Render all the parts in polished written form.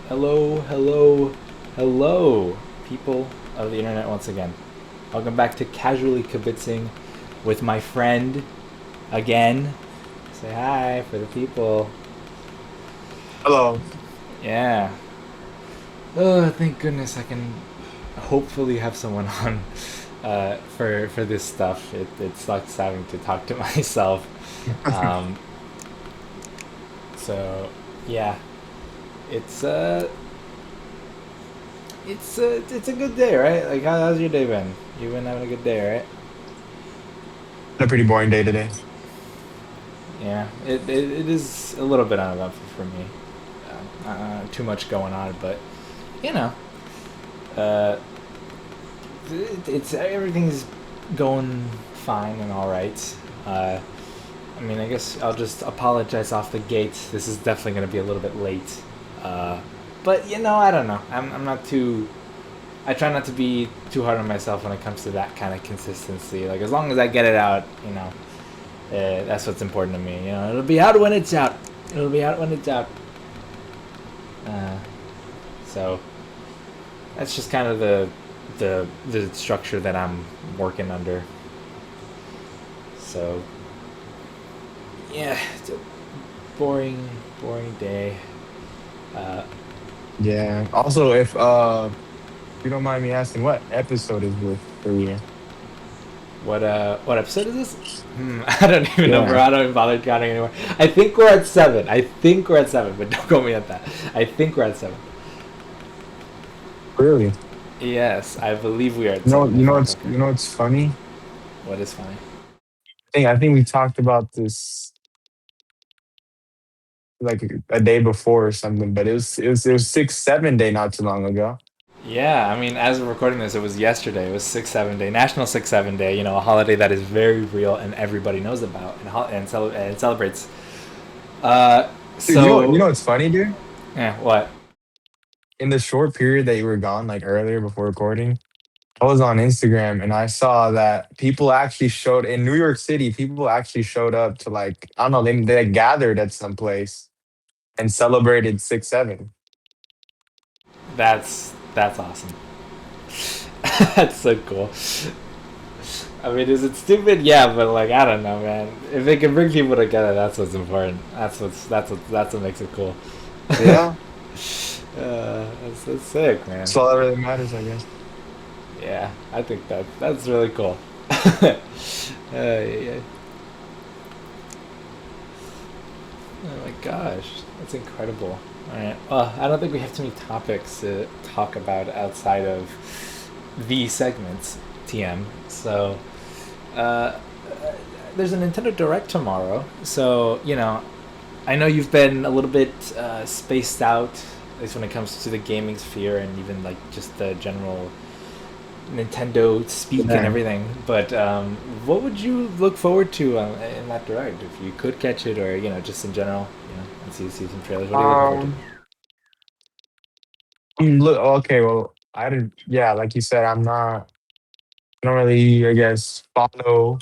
Hello, hello, hello, people of the internet once again. Welcome back to Casually Kibitzing with my friend again. Say hi for the people. Hello. Yeah. Oh, thank goodness I can hopefully have someone on for this stuff. It sucks having to talk to myself. Um, so yeah, it's it's a good day, right? Like how's your day been? You've been having a good day, right? Had a pretty boring day today. Yeah, it is a little bit uneventful for me. Too much going on, but you know, uh, it's everything's going fine and all right. I mean, I guess I'll just apologize off the gate. This is definitely going to be a little bit late, but I don't know. I'm not too. I try not to be too hard on myself when it comes to that kind of consistency. Like as long as I get it out, that's what's important to me. It'll be out when it's out. It'll be out when it's out. Uh, so that's just kind of the structure that I'm working under. So yeah, it's a boring day. Uh, Yeah. Also, if you don't mind me asking, what episode is this for you? what episode is this? I don't even know, bro. Yeah. I don't even bother counting anymore. I think we're at seven. But don't quote me at that. I think we're at seven. Really? Yes, I believe we are at You know, seven. you If know I'm what's correct. you know what's funny? What is funny? I think we talked about this like a day before or something, but it was 6-7 day not too long ago. Yeah, I mean, as we're recording this, it was yesterday. It was 6-7 day, National 6-7 day. A holiday that is very real and everybody knows about and celebrates. Uh, Dude, you know so what's funny, dude? yeah, what? In the short period that you were gone, like earlier before recording, I was on Instagram and I saw that people actually showed in New York City. People actually showed up to like I don't know. They gathered at some place and celebrated 6-7. That's awesome. That's so cool. I mean, is it stupid? Yeah, but like I don't know, man. If they can bring people together, that's what's important. That's what makes it cool. Yeah, That's sick, man. that's all that really matters, I guess. Yeah, I think that's really cool. Yeah. Oh my gosh, that's incredible. All right. Well, I don't think we have too many topics to talk about outside of the segments, TM. So, uh, there's a Nintendo Direct tomorrow. So, I know you've been a little bit spaced out, at least when it comes to the gaming sphere and even like just the general Nintendo speak and Yeah. everything. But what would you look forward to in that direct if you could catch it, or just in general, and see some trailers? What are you looking forward to? Um. Okay. Well, I didn't. Yeah, like you said, I'm not. I don't really, I guess, follow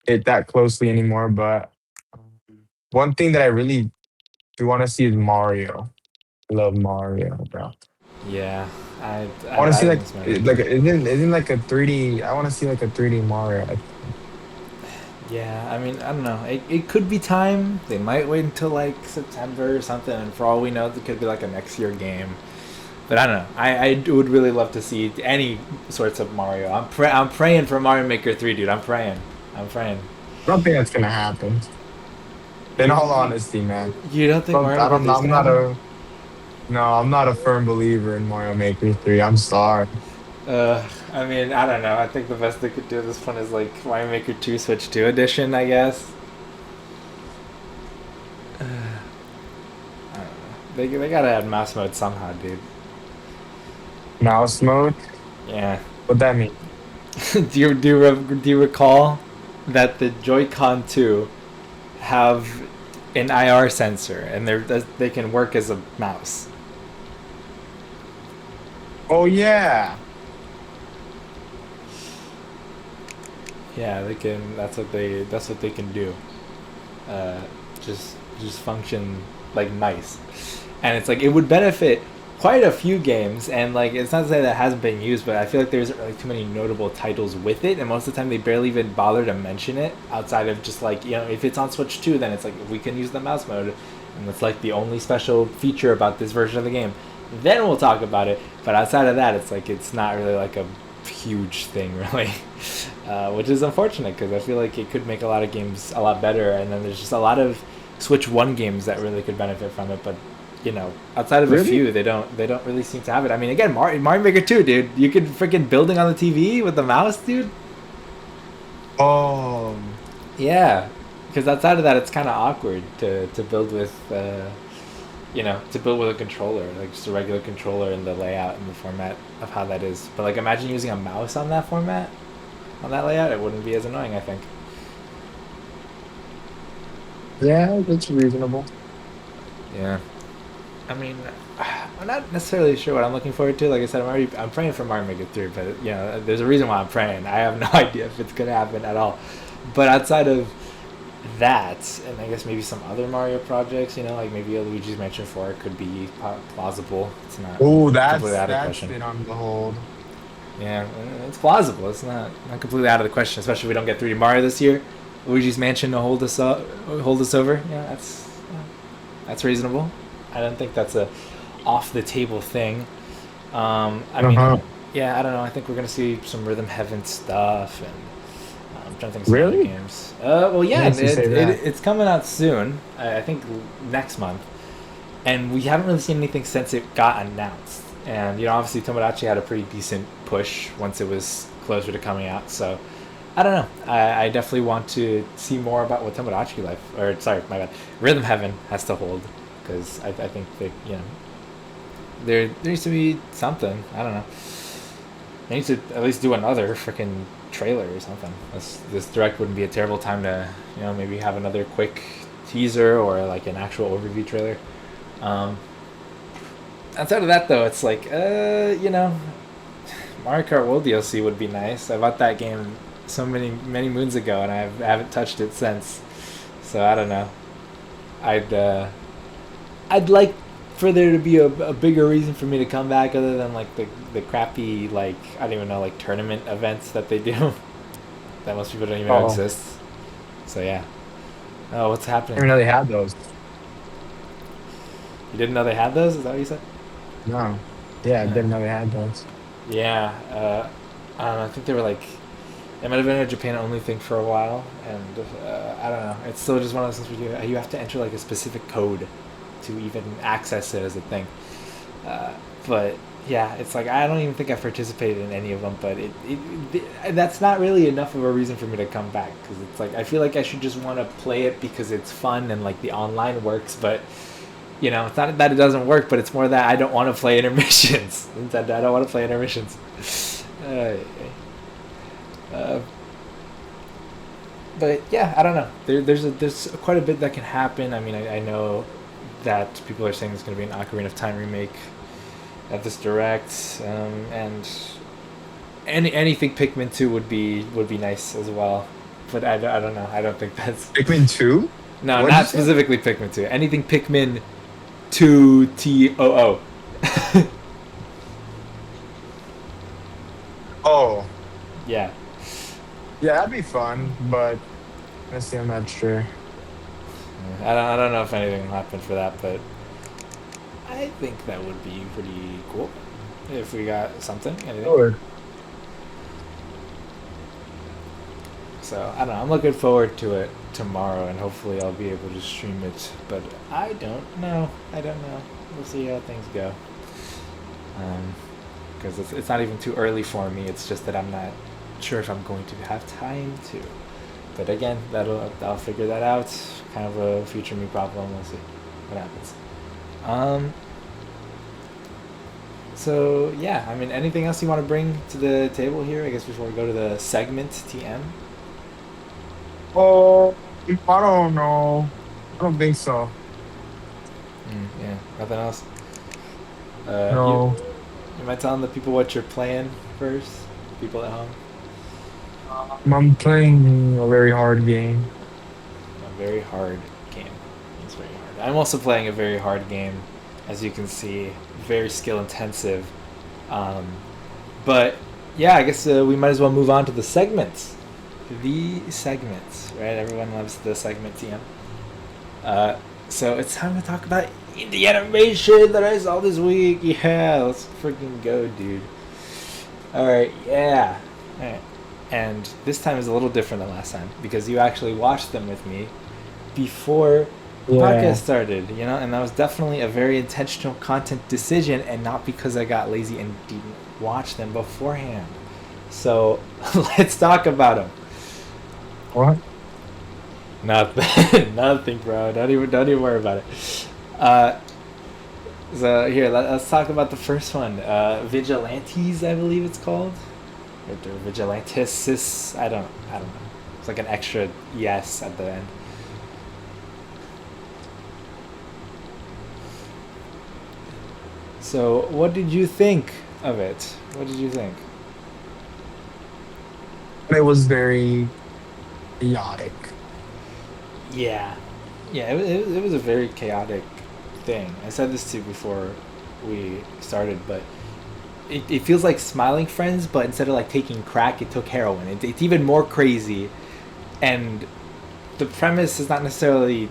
it that closely anymore. But one thing that I really do want to see is Mario. I love Mario, bro. Yeah, I want to see I like think it's my like isn't like a 3D. I want to see like a 3D Mario. Yeah, I mean, I don't know. It could be time. They might wait until like September or something, and for all we know, it could be like a next year game. But I don't know. I would really love to see any sorts of Mario. I'm praying for Mario Maker 3, dude. I'm praying. I'm praying. I don't think that's gonna happen. In You all you, honesty, man. you don't think Mario I Maker don't 3 know. is gonna happen? I'm not a firm believer in Mario Maker 3. I'm sorry. I mean, I don't know. I think the best they could do at this point is like Mario Maker 2 Switch 2 edition, I guess. I don't know. They gotta add mouse mode somehow, dude. Mouse mode? Yeah. What that mean? Do you recall that the Joy-Con 2 have an IR sensor and they can work as a mouse? Oh yeah. Yeah, they can. That's what they can do. Uh, just function like nice. and it's like it would benefit quite a few games, and like it's not to say that it hasn't been used, but I feel like there isn't really too many notable titles with it, and most of the time they barely even bother to mention it outside of just like, you know, if it's on Switch 2, then it's like we can use the mouse mode, and it's like the only special feature about this version of the game. Then we'll talk about it, but outside of that, it's like it's not really like a huge thing, really, which is unfortunate because I feel like it could make a lot of games a lot better, and then there's just a lot of Switch One games that really could benefit from it, but you know, outside of a Really? few, they don't really seem to have it. I mean, again, Mario Maker 2, dude, you could freaking building on the TV with the mouse, dude. Oh, Yeah, because outside of that, it's kind of awkward to build with, to build with a controller, like just a regular controller and the layout and the format of how that is. But like, imagine using a mouse on that format, on that layout, it wouldn't be as annoying, I think. yeah, that's reasonable. Yeah. I mean, I'm not necessarily sure what I'm looking forward to. Like I said, I'm praying for Mario Maker 3, but you know, there's a reason why I'm praying. I have no idea if it's gonna happen at all. But outside of that, and I guess maybe some other Mario projects, you know, like maybe a Luigi's Mansion 4 could be plausible. It's not Oh, completely out of the that's question. been on the hold. Yeah, it's plausible. It's not completely out of the question, especially if we don't get 3D Mario this year. Luigi's Mansion to hold us over. Yeah, that's reasonable. I don't think that's a off the table thing. I mean, Uh-huh. yeah, I don't know. I think we're gonna see some Rhythm Heaven stuff, and I'm trying to think of some other Really? games. Well, yeah, Makes you say that. it's coming out soon. I think next month, and we haven't really seen anything since it got announced. And you know, obviously, Tomodachi had a pretty decent push once it was closer to coming out. So I don't know. I definitely want to see more about what Tomodachi Life, or sorry, my bad, Rhythm Heaven has to hold, because I think that, you know, there needs to be something. I don't know. They need to at least do another freaking trailer or something. This direct wouldn't be a terrible time to, you know, maybe have another quick teaser or like an actual overview trailer. Um, Outside of that, though, it's like, you know, Mario Kart World DLC would be nice. I bought that game so many moons ago, and I haven't touched it since. So I don't know. I'd I'd like for there to be a bigger reason for me to come back, other than like the crappy, like, I don't even know, like tournament events that they do that most people don't even know Oh, exist. So yeah. Oh, what's I happening? didn't know they had those. You didn't know they had those? Is that what you said? No. Yeah, I Uh, didn't know they had those. yeah. I don't know. I think they were like, it might have been a Japan only thing for a while, and I don't know. It's still just one of those things where you have to enter like a specific code to even access it as a thing. Uh, but yeah, it's like I don't even think I've participated in any of them, but that's not really enough of a reason for me to come back, because it's like I feel like I should just want to play it because it's fun and like the online works, but you know, it's not that it doesn't work, but it's more that I don't want to play intermissions. I don't want to play intermissions. Uh, uh, but yeah, I don't know. There's quite a bit that can happen. I mean, I know that people are saying there's going to be an Ocarina of Time remake at this direct, and anything Pikmin 2 would be nice as well. But I don't know. I don't think that's Pikmin 2? no, What'd you not say? specifically Pikmin 2. Anything Pikmin 2 TOO. Oh, Yeah. yeah, that'd be fun, but let's see, I'm not sure. I don't know if anything will happen for that, but I think that would be pretty cool if we got something, anything. Sure. So I don't know. I'm looking forward to it tomorrow, and hopefully I'll be able to stream it. But I don't know. I don't know. We'll see how things go. Because it's not even too early for me. It's just that I'm not sure if I'm going to have time to. But again, I'll figure that out. Kind of a future me problem. We'll see what happens. Um. So yeah, I mean, anything else you want to bring to the table here? I guess before we go to the segment TM. Oh, I don't know. I don't think so. Yeah, nothing else. You No. you mind telling the people what you're playing first? People at home. I'm playing a very hard game. A very hard game. It's very hard. I'm also playing a very hard game. as you can see, very skill intensive. Um, but yeah, I guess we might as well move on to the segments. The segments, right? Everyone loves the segment TM. So it's time to talk about the animation that I saw this week. Yeah, let's freaking go, dude. All right, yeah. All right. And this time is a little different than last time because you actually watched them with me before the podcast Yeah. started, and that was definitely a very intentional content decision and not because I got lazy and didn't watch them beforehand. So let's talk about them. What? Nothing, nothing, bro. Don't even worry about it. Uh, so here, let's talk about the first one. Vigilantes, I believe it's called, or Vigilantes. I don't know. It's like an extra yes at the end. So, what did you think of it? What did you think? It was very chaotic. Yeah, yeah. It was a very chaotic thing. I said this to you before we started, but it feels like Smiling Friends, but instead of like taking crack, it took heroin. It's even more crazy, and the premise is not necessarily,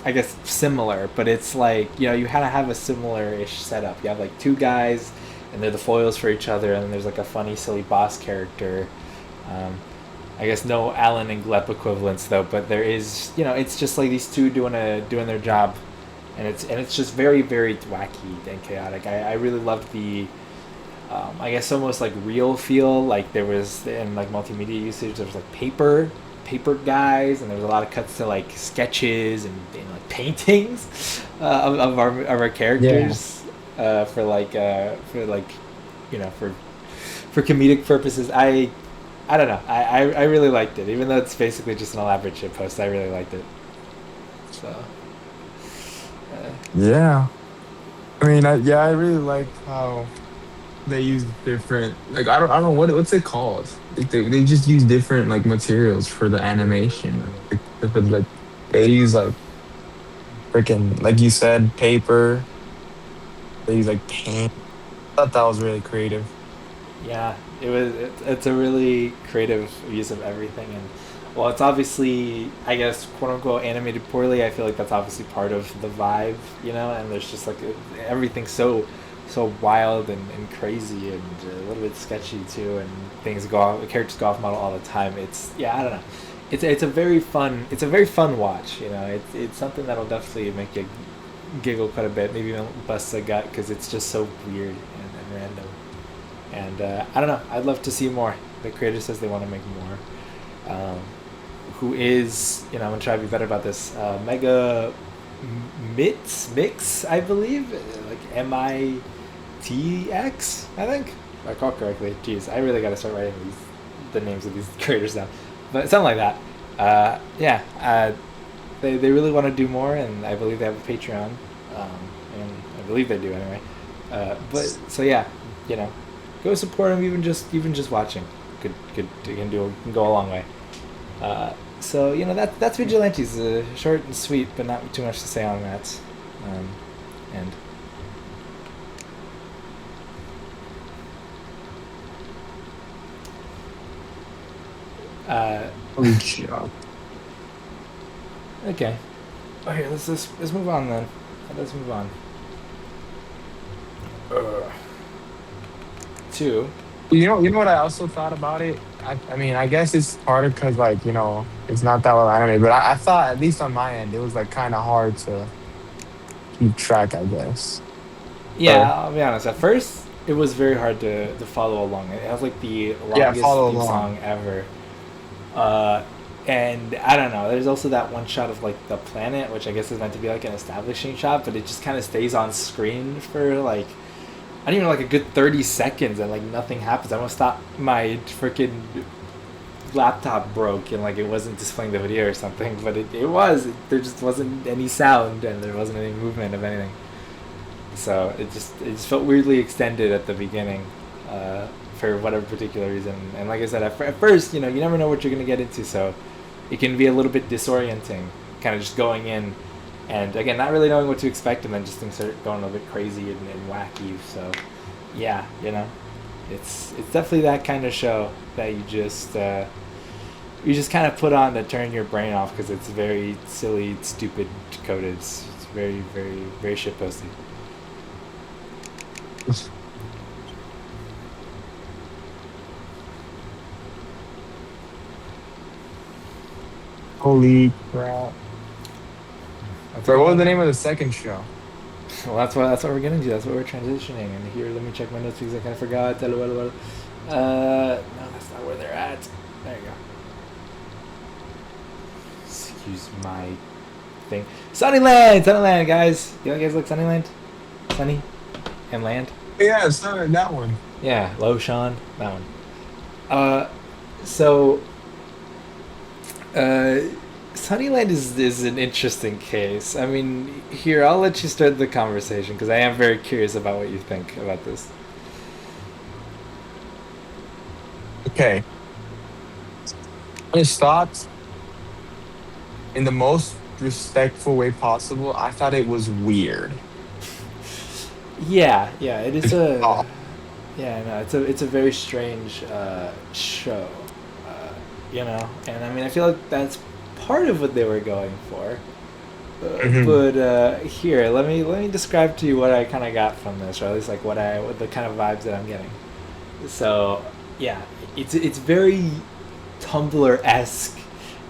I guess, similar, but it's like you kind of have a similar-ish setup. You have like two guys, and they're the foils for each other, and there's like a funny, silly boss character. Um, I guess no Alan and Gleb equivalents though, but there is, it's just like these two doing their job, and it's just very very wacky and chaotic. I really loved the, I guess almost like real feel. Like there was in like multimedia usage, there was like paper guys, and there was a lot of cuts to like sketches and like paintings of our Yeah. characters for for comedic purposes. I don't know. I really liked it, even though it's basically just an elaborate shit post. I really liked it. So, Yeah. I mean, yeah, I really like how they use different, like, I don't know what's it called. Like, they just use different like materials for the animation. Like they use like freaking, like you said, paper. They use like paint. I thought that was really creative. yeah, it's a really creative use of everything, and well, it's obviously, I guess, quote unquote animated poorly. I feel like that's obviously part of the vibe, and there's just like everything's so wild and crazy and a little bit sketchy too, and things go off, characters go off model all the time. It's, yeah, I don't know. It's a very fun watch. It's something that'll definitely make you giggle quite a bit, maybe even bust a gut because it's just so weird and random. And I don't know. I'd love to see more. The creator says they want to make more. Who is, I'm gonna try to be better about this. Mega Mix, I believe, like MITX, I think. If I recall correctly. Jeez, I really gotta start writing the names of these creators down. But something like that. Yeah, they really want to do more, and I believe they have a Patreon, and I believe they do anyway. But so yeah, you know, go support them. Even just watching, could can go a long way. So that's Vigilantes. Short and sweet, but not too much to say on that. Um, and uh, Holy job. okay. Oh, here, let's move on then. Let's move on. Two. You know what I also thought about it. I mean, I guess it's harder because like it's not that well animated. But I thought at least on my end it was like kind of hard to keep track. I guess. Or Yeah, I'll be honest. At first, it was very hard to follow along. It has like the yeah, longest follow theme along. song ever. Uh, and I don't know. There's also that one shot of like the planet, which I guess is meant to be like an establishing shot, but it just kind of stays on screen for like, I don't even know, like a good 30 seconds, and like nothing happens. I almost thought my freaking laptop broke and like it wasn't displaying the video or something, but it was. There just wasn't any sound and there wasn't any movement of anything. So it just felt weirdly extended at the beginning, for whatever particular reason. And like I said, at first, you never know what you're gonna get into, so it can be a little bit disorienting, kind of just going in And again, not really knowing what to expect, and then just things start going a bit crazy and wacky. So, yeah, it's definitely that kind of show that you just kind of put on to turn your brain off because it's very silly, stupid, coded. It's very, very, very shitposty. Holy crap! What's Bro, going what was on the now? name of the second show? Well, that's what we're getting to. That's what we're transitioning. And here, let me check my notes because I kind of forgot. No, that's not where they're at. There you go. Excuse my thing. Sunnyland, Sunnyland, guys. You guys like Sunnyland? Sunny and land. Yeah, it's not that one. Yeah, low Sean, that one. Uh, so uh, Sunnyland is an interesting case. I mean, here I'll let you start the conversation because I am very curious about what you think about this. Okay, honest thoughts. In the most respectful way possible, I thought it was weird. Yeah, it is a Oh, yeah, no, it's a very strange show, and I mean I feel like that's part of what they were going for. mhm. But here, let me describe to you what I kind of got from this, or at least like what the kind of vibes that I'm getting. So yeah, it's very Tumblr esque,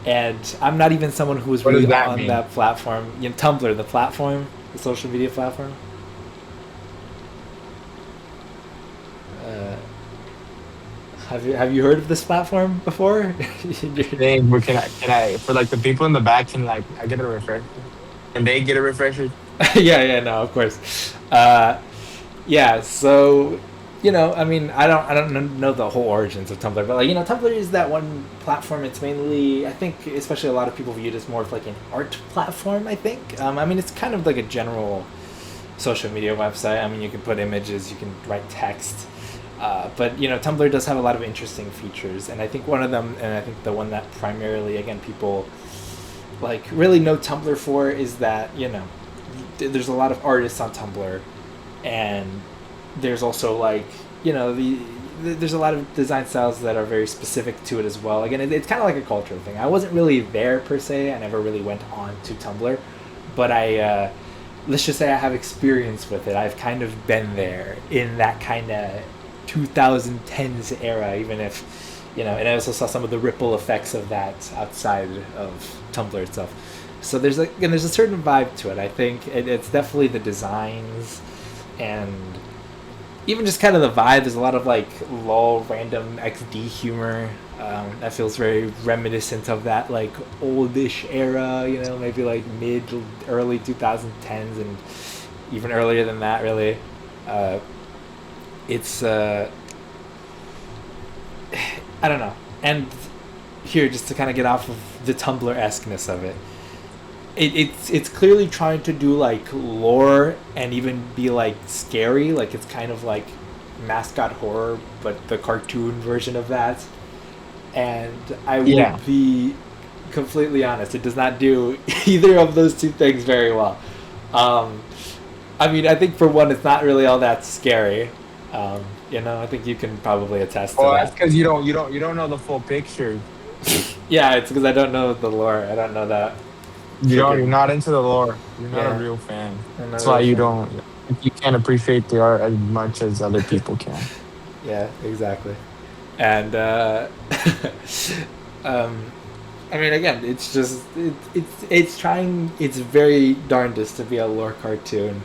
and I'm not even someone who was What really does that on mean? that platform. Tumblr, the platform, the social media platform. Uh, have you heard of this platform before? Dang, but can I for like the people in the back can like I get a refresher? Can they get a refresher? Yeah, no, of course. Yeah, so I mean, I don't know the whole origins of Tumblr, but like Tumblr is that one platform. It's mainly, I think, especially a lot of people view it as more of like an art platform. I think. I mean, it's kind of like a general social media website. I mean, you can put images, you can write text. But Tumblr does have a lot of interesting features, and I think one of them, and I think the one that primarily, again, people like really know Tumblr for is that there's a lot of artists on Tumblr, and there's also like there's a lot of design styles that are very specific to it as well. Again, it's kind of like a cultural thing. I wasn't really there per se. I never really went on to Tumblr, but let's just say I have experience with it. I've kind of been there in that kind of 2010s era, even if and I also saw some of the ripple effects of that outside of Tumblr itself. So there's a certain vibe to it. I think it's definitely the designs and even just kind of the vibe. There's a lot of like lol random XD humor that feels very reminiscent of that like oldish era. Maybe like mid early 2010s and even earlier than that. Really, uh, it's I don't know. And here, just to kind of get off of the Tumblr esqueness of it, it's clearly trying to do like lore and even be like scary. Like it's kind of like mascot horror, but the cartoon version of that. And I will Yeah. be completely honest, it does not do either of those two things very well. Um, I mean, I think for one, it's not really all that scary. I think you can probably attest to Oh, that's that. because you don't know the full picture. Yeah, it's because I don't know the lore. I don't know that You're freaking not into the lore. You're not a yeah. real fan. I'm not That's a why real you fan. don't you can't appreciate the art as much as other people can. Yeah, exactly. And um, I mean, again, it's just it's trying its very darndest to be a lore cartoon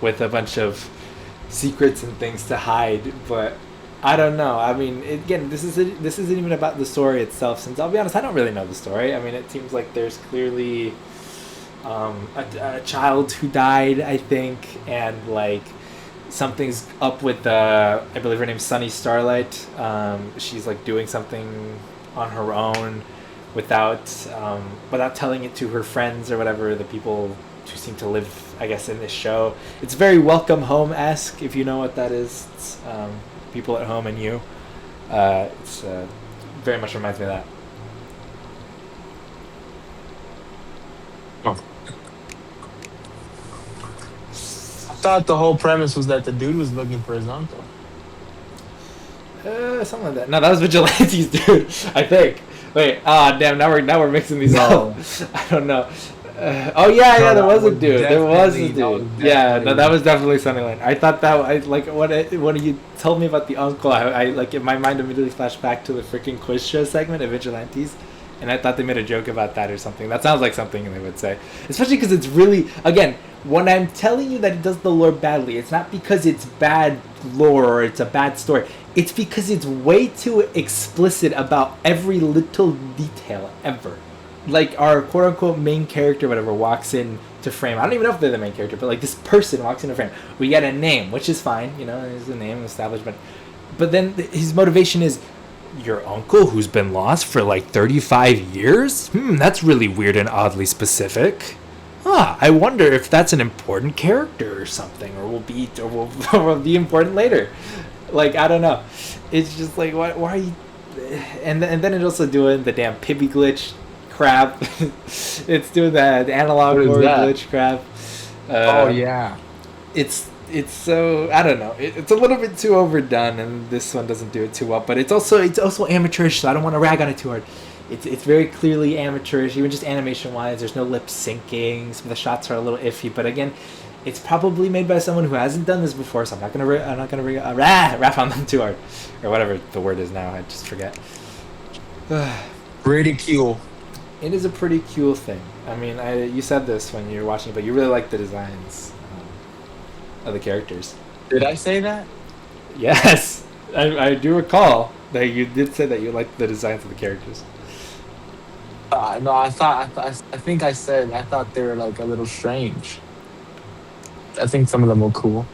with a bunch of secrets and things to hide, but I don't know. I mean, again, this isn't even about the story itself. Since I'll be honest, I don't really know the story. I mean, it seems like there's clearly a child who died, I think, and like something's up with I believe her name's Sunny Starlight. She's like doing something on her own without telling it to her friends or whatever, the people who seem to live, I guess, in this show. It's very Welcome Home esque, if you know what that is. It's people at home and you. It's very much reminds me of that. Oh. thought the whole premise was that the dude was looking for his uncle. Something like that. No, that was Vigilantes, dude. I think. Wait, damn. Now we're mixing these up. No, I don't know. Oh yeah, no, there that was a was dude. There was a definitely that was dude. Yeah, no, that definitely. was definitely Sunnyland. I thought that I like when you told me about the uncle. I like in my mind immediately flashed back to the freaking quiz show segment of Vigilantes, and I thought they made a joke about that or something. That sounds like something they would say, especially because it's really again when I'm telling you that it does the lore badly. It's not because it's bad lore or it's a bad story. It's because it's way too explicit about every little detail ever. Like our quote unquote main character, whatever, walks in to frame. I don't even know if they're the main character, but like this person walks into frame. We get a name, which is fine, there's a name established, but then his motivation is your uncle who's been lost for like 35 years? That's really weird and oddly specific. I wonder if that's an important character or something, or will be important later. Like I don't know. It's just like why are you? And then it's also doing the damn Pibby glitch crap. It's doing the analog What is glory that? glitch crap. Oh Uh, yeah. it's so I don't know. It's a little bit too overdone, and this one doesn't do it too well. But it's also amateurish, so I don't want to rag on it too hard. It's very clearly amateurish, even just animation wise. There's no lip syncing. Some of the shots are a little iffy, but again, it's probably made by someone who hasn't done this before. So I'm not gonna rap on them too hard, or whatever the word is now. I just forget. Ridicule. It is a pretty cool thing. I mean, you said this when you were watching it, but you really like the designs of the characters. Did I say that? Yes, I do recall that you did say that you liked the designs of the characters. No, I think I said I thought they were like a little strange. I think some of them were cool.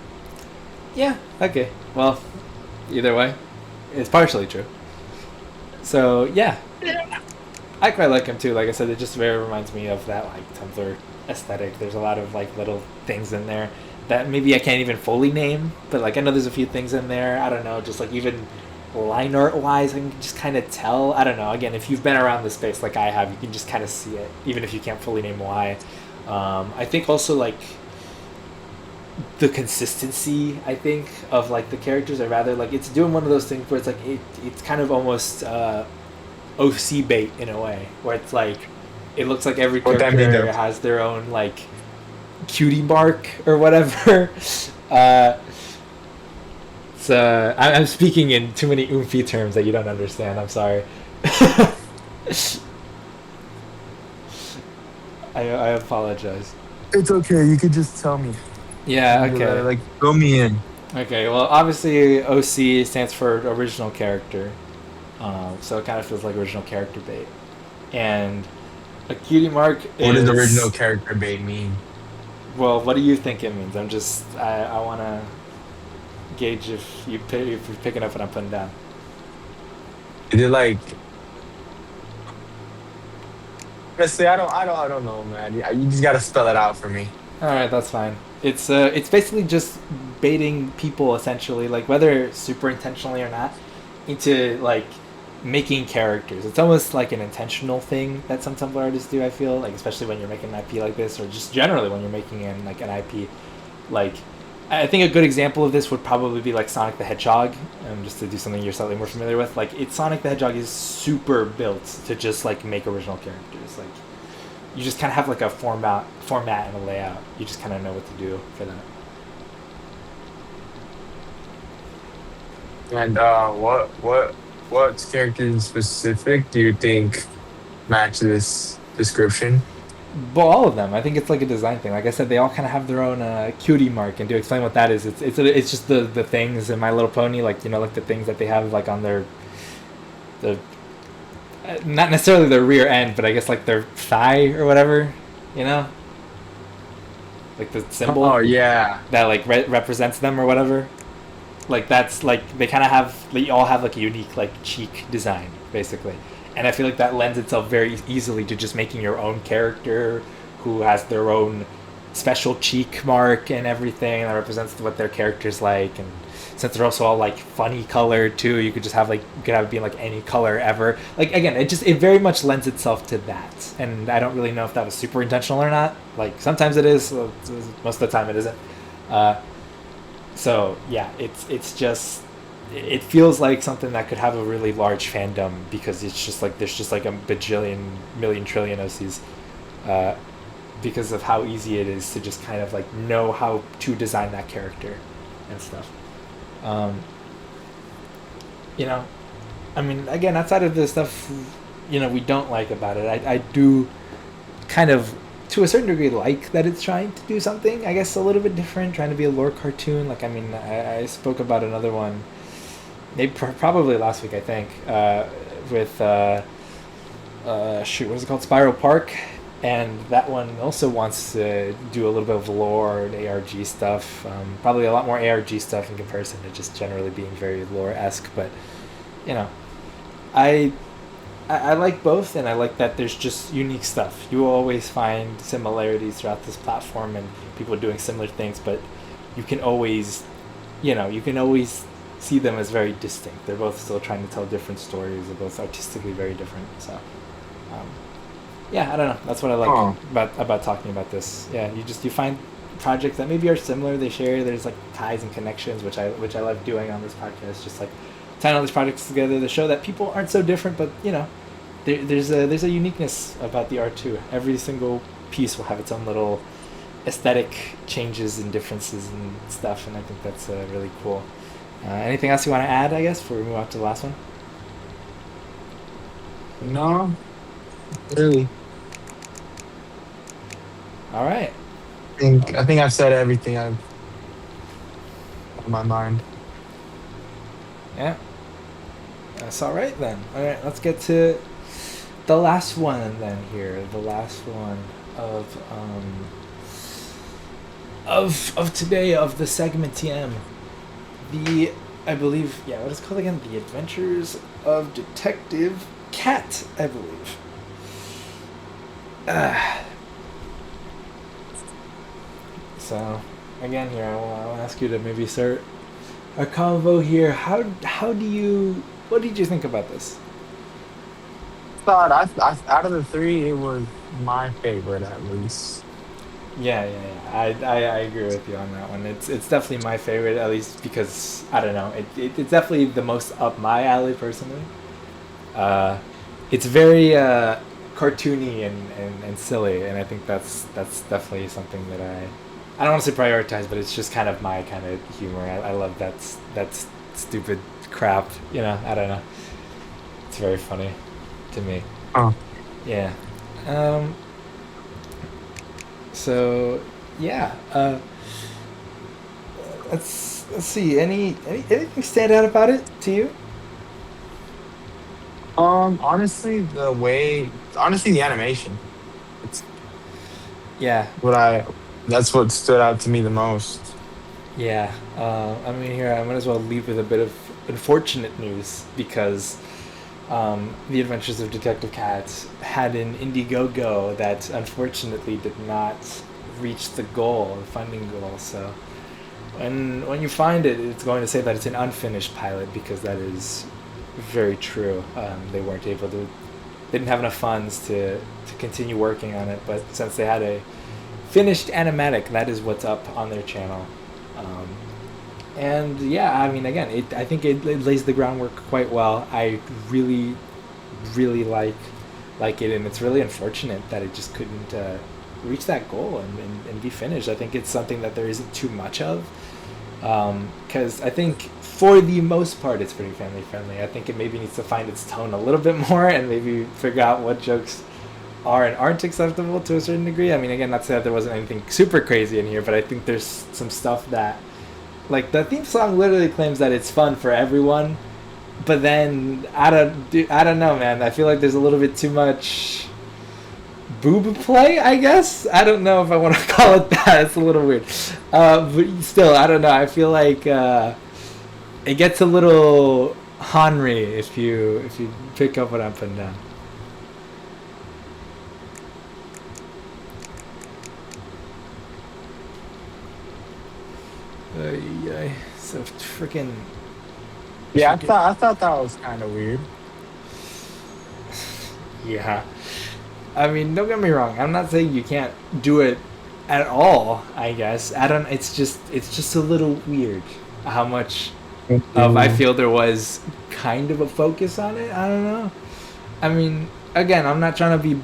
Yeah, okay. Well, either way, it's partially true. So, yeah, I quite like him too. Like I said, it just very reminds me of that like Tumblr aesthetic. There's a lot of like little things in there that maybe I can't even fully name, but like I know there's a few things in there. I don't know, just like even line art wise, I can just kind of tell. I don't know. Again, if you've been around the space like I have, you can just kind of see it, even if you can't fully name why. I think also like the consistency. I think of like the characters, or rather like it's doing one of those things where it's like it's kind of almost OC bait in a way, where it's like it looks like every What that mean character though? has their own like cutie mark or whatever. uh, I'm speaking in too many oomphy terms that you don't understand. I'm sorry. I apologize. It's okay. You could just tell me. Yeah. Okay. Like, fill me in. Okay. Well, obviously OC stands for original character, so it kind of feels like original character bait. And a cutie mark What does original is character bait mean? well. What do you think it means? I want to gauge if you're picking up what I'm putting down. Is it like honestly? I don't know, man. You just gotta spell it out for me. All right, that's fine. It's basically just baiting people essentially, like whether super intentionally or not, into like making characters. It's almost like an intentional thing that some Tumblr artists do. I feel like, especially when you're making an IP like this, or just generally when you're making like an IP. Like, I think a good example of this would probably be like Sonic the Hedgehog, just to do something you're slightly more familiar with. Like, it's Sonic the Hedgehog is super built to just like make original characters. Like, you just kind of have like a format and a layout. You just kind of know what to do for that. And what characters in specific do you think match this description? But all of them, I think it's like a design thing. Like I said, they all kind of have their own cutie mark. And to explain what that is, it's just the things in My Little Pony, like like the things that they have like on the not necessarily their rear end, but I guess like their thigh or whatever, you know, like the Oh symbol yeah. that like represents them or whatever. Like that's like they kind of have they all have like a unique like cheek design basically, and I feel like that lends itself very easily to just making your own character who has their own special cheek mark and everything that represents what their character's like. And since they're also all like funny colored too, you could just have like you could have it be like any color ever. Like again, it very much lends itself to that, and I don't really know if that was super intentional or not. Like sometimes it is, most of the time it isn't. So yeah, it's just it feels like something that could have a really large fandom because it's just like there's just like a bajillion million trillion OCs uh, because of how easy it is to just kind of like know how to design that character and stuff. Um, you know, I mean, again, outside of the stuff we don't like about it, I do kind of to a certain degree like that it's trying to do something I guess a little bit different, trying to be a lore cartoon. Like I mean, I spoke about another one maybe probably last week I think with shoot, what is it called, Spiral Park, and that one also wants to do a little bit of lore and ARG stuff, probably a lot more ARG stuff in comparison to just generally being very lore-esque. But you know I I like both, and I like that there's just unique stuff. You will always find similarities throughout this platform, and people doing similar things, but you can always, you can always see them as very distinct. They're both still trying to tell different stories. They're both artistically very different. So, um, yeah, I don't know. That's what I like Oh, about talking about this. Yeah, you find projects that maybe are similar. They share. There's like ties and connections, which I love doing on this podcast. Just like tying all these projects together to show that people aren't so different, but there's a uniqueness about the art too. Every single piece will have its own little aesthetic changes and differences and stuff, and I think that's really cool. Anything else you want to add? I guess before we move on to the last one. no, really. All right. I think I've said everything I've on my mind. Yeah, that's all right then. All right, let's get to the last one then. Here, the last one of today of the segment TM. The I believe, yeah, what is it called again? The Adventures of Detective Cat, I believe. Uh, so again, here I'll ask you to maybe start a convo here. How do you what did you think about this? Out of the three, it was my favorite at least. Yeah. I agree with you on that one. It's definitely my favorite, at least because I don't know. It's definitely the most up my alley personally. Uh, it's very cartoony and silly, and I think that's definitely something that I don't want to say prioritize, but it's just kind of my kind of humor. I love that's stupid crap. I don't know. It's very funny to me. Oh, Yeah. Um, so yeah. Let's see. Anything stand out about it to you? honestly, the animation. It's Yeah. what I. That's what stood out to me the most. Yeah. I mean, here I might as well leave with a bit of unfortunate news because The Adventures of Detective Cat had an Indiegogo that unfortunately did not reach the goal, the funding goal. So when you find it, it's going to say that it's an unfinished pilot because that is very true. They weren't able to, they didn't have enough funds to continue working on it. But since they had a finished animatic, that is what's up on their channel. Um, and yeah, I mean, again, I think it lays the groundwork quite well. I really, really like it, and it's really unfortunate that it just couldn't reach that goal and be finished. I think it's something that there isn't too much of, because I think for the most part it's pretty family friendly. I think it maybe needs to find its tone a little bit more and maybe figure out what jokes are and aren't acceptable to a certain degree. I mean, again, not to say that there wasn't anything super crazy in here, but I think there's some stuff that, like, the theme song literally claims that it's fun for everyone, but then I don't know, man. I feel like there's a little bit too much boob play, I guess. I don't know if I want to call it that. It's a little weird. But still, I don't know. I feel like it gets a little Henry if you pick up what I'm putting down. Yeah, so freaking Yeah, I freaking thought I thought that was kind of weird. yeah. I mean, don't get me wrong. I'm not saying you can't do it at all, I guess. I don't. It's just a little weird how much of I Mm. feel there was kind of a focus on it. I don't know. I mean, again, I'm not trying to be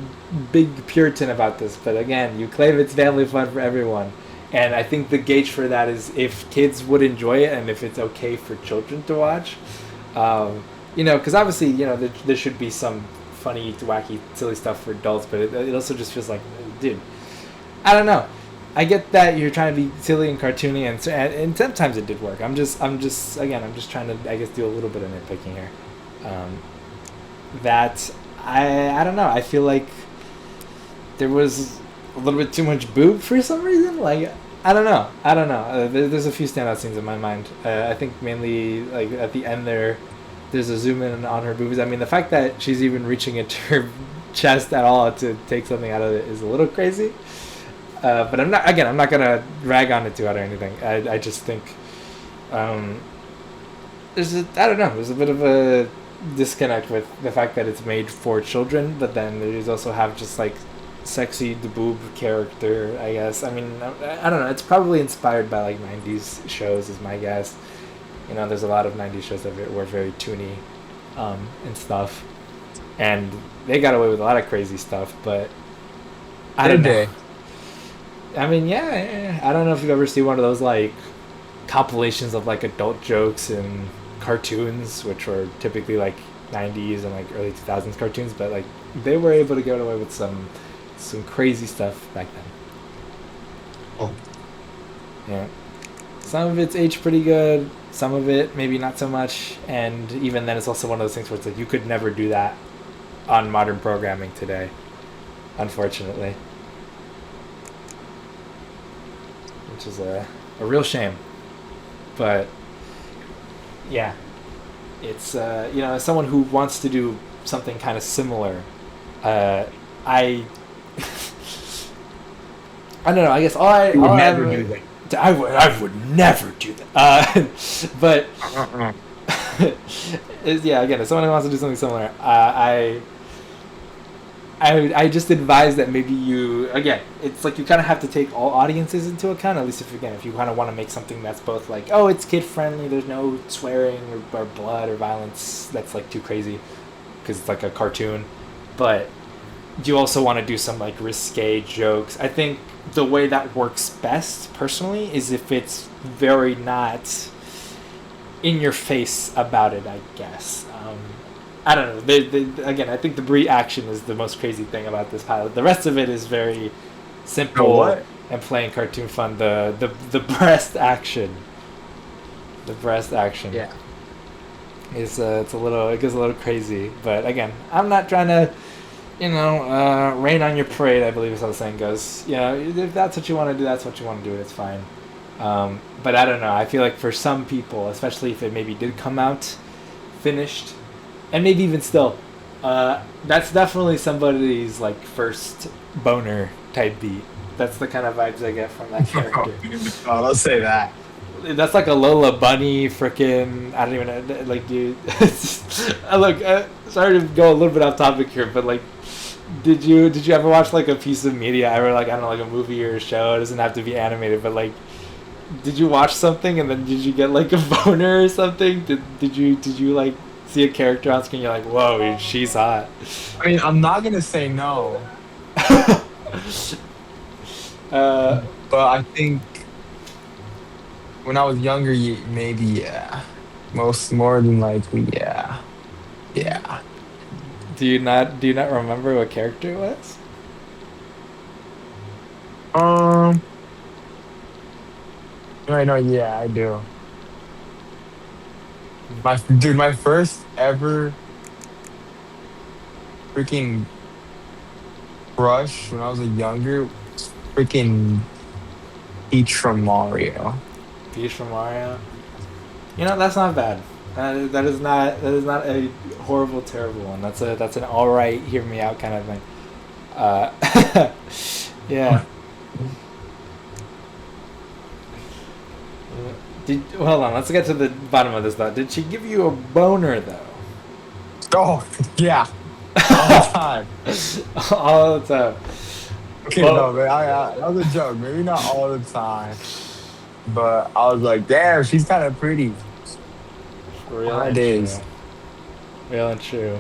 big Puritan about this, but again, you claim it's family fun for everyone. And I think the gauge for that is if kids would enjoy it and if it's okay for children to watch. Because obviously, there should be some funny, wacky, silly stuff for adults, but it also just feels like, dude, I don't know. I get that you're trying to be silly and cartoony, and sometimes it did work. I'm just trying to, I guess, do a little bit of nitpicking here. Um, that I don't know. I feel like there was a little bit too much boob for some reason. Like I don't know. There's a few standout scenes in my mind. I think mainly like at the end there. There's a zoom in on her boobies. I mean, the fact that she's even reaching into her chest at all to take something out of it is a little crazy. But I'm not. Again, I'm not gonna rag on it too hard or anything. I just think um, I don't know. There's a bit of a disconnect with the fact that it's made for children, but then there's also have just like sexy the boob character. I guess. I mean, I don't know. It's probably inspired by like '90s shows, is my guess. There's a lot of '90s shows that were very toony, and stuff, and they got away with a lot of crazy stuff. But I don't Did know. they? I mean, yeah. I don't know if you've ever seen one of those like compilations of like adult jokes and cartoons, which were typically like '90s and like early 2000s cartoons, but like they were able to get away with some crazy stuff back then. Oh, Yeah, some of it's aged pretty good, some of it maybe not so much, and even then, it's also one of those things where it's like you could never do that on modern programming today, unfortunately, which is a real shame. But yeah, it's as someone who wants to do something kind of similar, I I don't know. I guess you would all I never have, do that. I would never do that. But yeah, again, if someone wants to do something similar, I just advise that maybe you again, it's like you kind of have to take all audiences into account. At least if you kind of want to make something that's both like, oh, it's kid friendly, there's no swearing or blood or violence that's like too crazy because it's like a cartoon, but you also want to do some like risque jokes. I think the way that works best personally is if it's very not in your face about it, I guess. I don't know. Again, I think the Brie action is the most crazy thing about this pilot. The rest of it is very No, simple what? and plain cartoon fun. The breast action, the breast action Yeah. is it gets a little crazy. But again, I'm not trying to rain on your parade. I believe is how the saying goes. If that's what you want to do, that's what you want to do. It's fine. But I don't know. I feel like for some people, especially if it maybe did come out finished, and maybe even still, that's definitely somebody's like first boner type beat. That's the kind of vibes I get from that character. Oh, let's say that. That's like a Lola Bunny freaking. I don't even know. Like, dude. Look, sorry to go a little bit off topic here, but like, did you ever watch like a piece of media ever, like I don't know, like a movie or a show? It doesn't have to be animated, but like, did you watch something and then did you get like a boner or something? Did you like see a character on screen? You're like, whoa, dude, she's hot. I mean, I'm not gonna say no, uh, but I think when I was younger, maybe yeah. More than likely, yeah, yeah. do you not remember what character it was? Um, right, no, yeah, I do. My first ever freaking crush when I was a younger was freaking Peach from Mario. Peach from Mario. That's not bad. That is not a horrible, terrible one. That's an all right, hear me out kind of thing. Uh, yeah. Hold on. Let's get to the bottom of this though. Did she give you a boner though? Oh, yeah, all the time. All the time. Okay, Well, no, man, that was a joke. Maybe not all the time, but I was like, damn, she's kind of pretty real and true. nowadays. Real and true.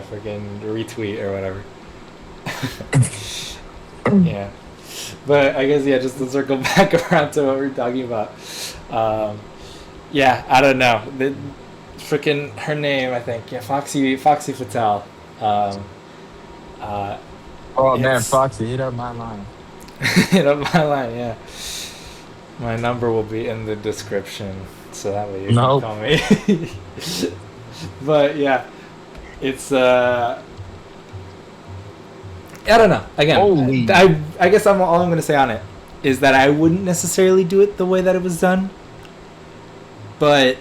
Freaking retweet or whatever. Yeah. But I guess, yeah, just to circle back around to what we were talking about. Um, yeah, I don't know. The freaking her name, I think. Yeah, Foxy Fatale. Um, uh, Oh man, it's Foxy, hit up my line. hit up my line. Yeah, my number will be in the description, so that way you can Nope. call me. But yeah, it's I don't know. Again, Holy. I guess all I'm gonna say on it is that I wouldn't necessarily do it the way that it was done, but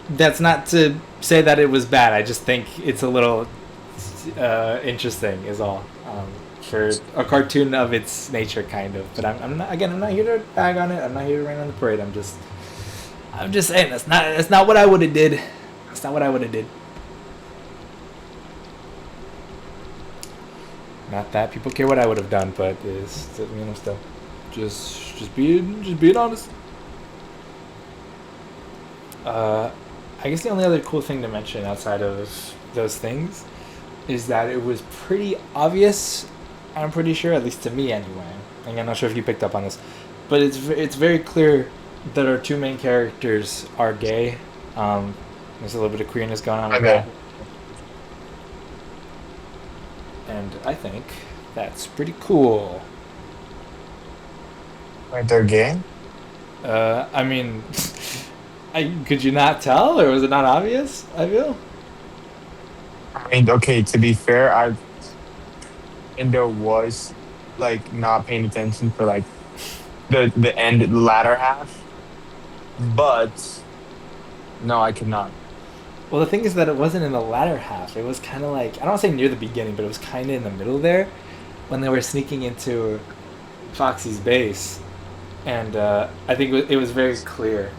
that's not to say that it was bad. I just think it's a little interesting, is all. For a cartoon of its nature, kind of. But I'm not, again. I'm not here to bag on it. I'm not here to rain on the parade. I'm just saying that's not what I would have did. That's not what I would have did. Not that people care what I would have done, but it's, still, just being honest. I guess the only other cool thing to mention outside of those things is that it was pretty obvious. I'm pretty sure, at least to me anyway. And I'm not sure if you picked up on this, but it's very clear that our two main characters are gay. There's a little bit of queerness going on with Okay. that, and I think that's pretty cool. Wait, they're gay? I mean, could you not tell, or was it not obvious? I feel. I mean, okay, to be fair, I and there was like not paying attention for like the end, the latter half, but no, I could not. Well, the thing is that it wasn't in the latter half. It was kind of like, I don't want to say near the beginning, but it was kind of in the middle there, when they were sneaking into Foxy's base, and I think it was very clear,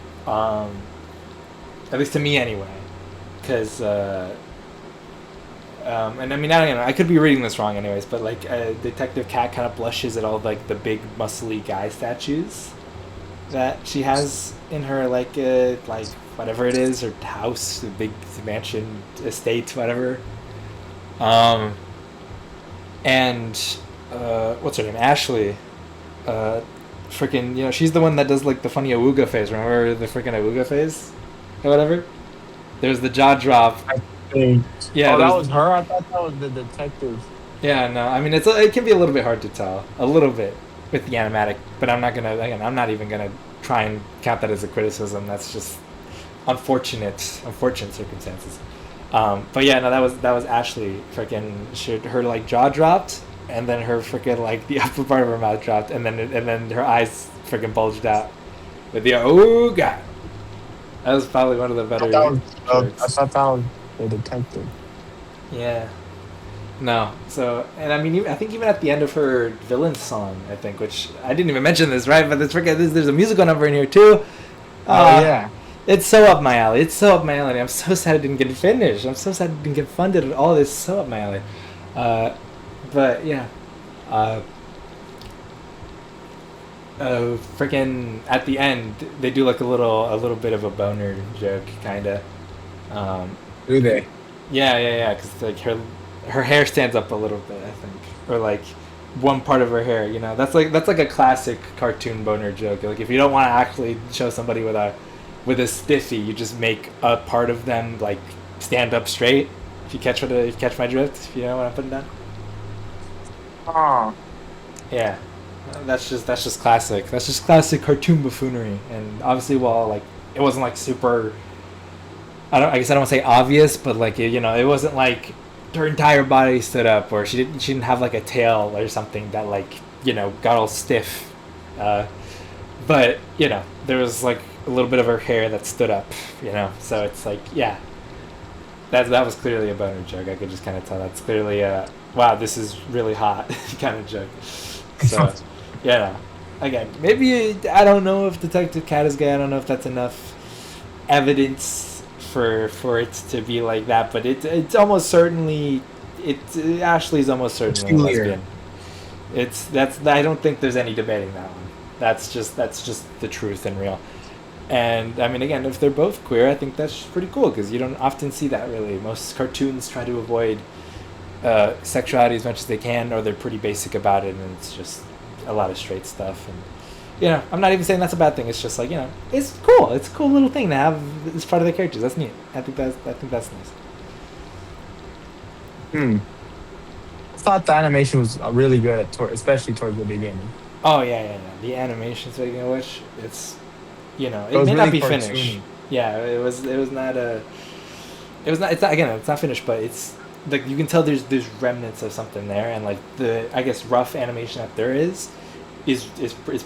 at least to me anyway, because and I mean, I don't know, I could be reading this wrong anyways, but like Detective Cat kind of blushes at all like the big muscly guy statues that she has in her like whatever it is, her house, the big mansion, estate, whatever. Um, and what's her name? Ashley. Uh, freaking, she's the one that does like the funny awooga face. Remember the freaking awooga face or whatever? There's the jaw drop. I think. Yeah, Oh, that there's was her. I thought that was the detective. yeah. No, I mean it can be a little bit hard to tell, a little bit with the animatic, but I'm not even gonna try and count that as a criticism. That's just unfortunate circumstances. But yeah, no, that was Ashley. Freaking, her like jaw dropped, and then her freaking like the upper part of her mouth dropped, and then her eyes freaking bulged out. With the oh god, that was probably one of the I thought better that was. I jokes. thought that was the detective. Yeah. No. So, and I mean, I think even at the end of her villain song, I think, which I didn't even mention this, right? But there's a musical number in here too. Oh Uh, yeah. It's so up my alley. It's so up my alley. I'm so sad it didn't get finished. I'm so sad it didn't get funded at all. It's so up my alley. Uh, but yeah, uh, freaking at the end they do like a little bit of a boner joke, kind of. Um, Do they? yeah. Because like her hair stands up a little bit, I think, or like one part of her hair. That's like a classic cartoon boner joke. Like if you don't want to actually show somebody with a stiffy, you just make a part of them like stand up straight. If you catch my drift, if you know what I'm putting down. Oh. Yeah, that's just classic. That's just classic cartoon buffoonery. And obviously, while like it wasn't like super, I guess I don't want to say obvious, but like it wasn't like her entire body stood up, or she didn't have like a tail or something that like got all stiff. But there was like a little bit of her hair that stood up. So it's like, yeah, that was clearly a boner joke. I could just kind of tell that's clearly a wow, this is really hot kind of joke. So yeah, again, maybe I don't know if Detective Cat is gay. I don't know if that's enough evidence for it to be like that, but it's almost certainly Ashley's almost certainly a Peculiar. lesbian. It's that's I don't think there's any debating that one. That's just the truth and real. And I mean, again, if they're both queer, I think that's pretty cool because you don't often see that really. Most cartoons try to avoid sexuality as much as they can, or they're pretty basic about it, and it's just a lot of straight stuff. And I'm not even saying that's a bad thing. It's just like it's cool. It's a cool little thing to have as part of the characters. That's neat. I think that's nice. Hmm. I thought the animation was really good, especially towards the beginning. Oh yeah. The animation, speaking of which, it's It it was may not really be finished. cartoony. Yeah, it was not a it's not, again, it's not finished, but it's like you can tell there's remnants of something there, and like the I guess rough animation that there is